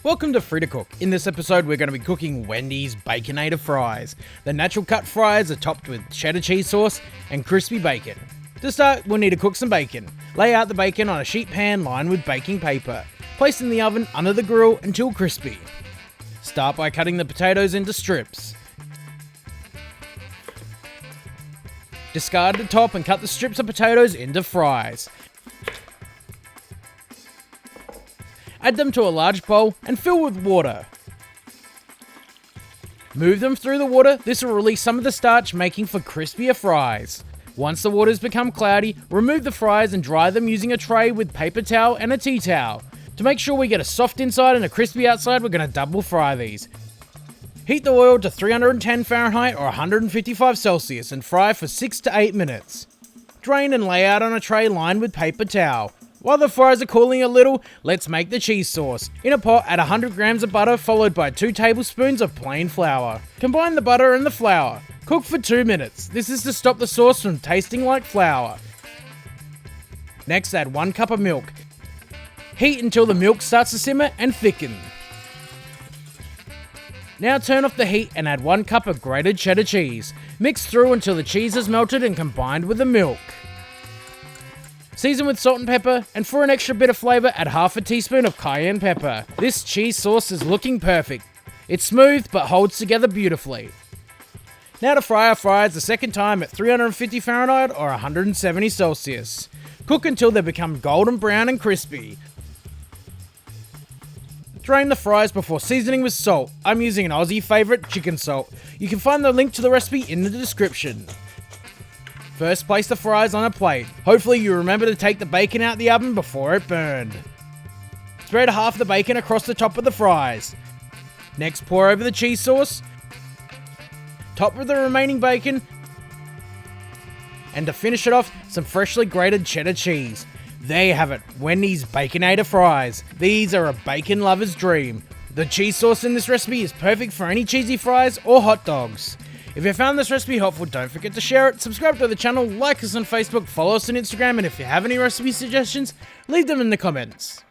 Welcome to Free to Cook. In this episode, we're going to be cooking Wendy's Baconator fries. The natural cut fries are topped with cheddar cheese sauce and crispy bacon. To start, we'll need to cook some bacon. Lay out the bacon on a sheet pan lined with baking paper. Place in the oven under the grill until crispy. Start by cutting the potatoes into strips. Discard the top and cut the strips of potatoes into fries. Add them to a large bowl and fill with water. Move them through the water. This will release some of the starch, making for crispier fries. Once the waters become cloudy, remove the fries and dry them using a tray with paper towel and a tea towel. To make sure we get a soft inside and a crispy outside, we're going to double fry these. Heat the oil to 310 Fahrenheit or 155 Celsius and fry for 6 to 8 minutes. Drain and lay out on a tray lined with paper towel. While the fries are cooling a little, let's make the cheese sauce. In a pot, add 100 grams of butter followed by 2 tablespoons of plain flour. Combine the butter and the flour. Cook for 2 minutes. This is to stop the sauce from tasting like flour. Next, add 1 cup of milk. Heat until the milk starts to simmer and thicken. Now turn off the heat and add 1 cup of grated cheddar cheese. Mix through until the cheese is melted and combined with the milk. Season with salt and pepper, and for an extra bit of flavour, add half a teaspoon of cayenne pepper. This cheese sauce is looking perfect. It's smooth but holds together beautifully. Now to fry our fries the second time at 350 Fahrenheit or 170 Celsius. Cook until they become golden brown and crispy. Drain the fries before seasoning with salt. I'm using an Aussie favourite, chicken salt. You can find the link to the recipe in the description. First, place the fries on a plate. Hopefully you remember to take the bacon out the oven before it burned. Spread half the bacon across the top of the fries. Next, pour over the cheese sauce. Top with the remaining bacon. And to finish it off, some freshly grated cheddar cheese. There you have it, Wendy's Baconator fries. These are a bacon lover's dream. The cheese sauce in this recipe is perfect for any cheesy fries or hot dogs. If you found this recipe helpful, don't forget to share it, subscribe to the channel, like us on Facebook, follow us on Instagram, and if you have any recipe suggestions, leave them in the comments.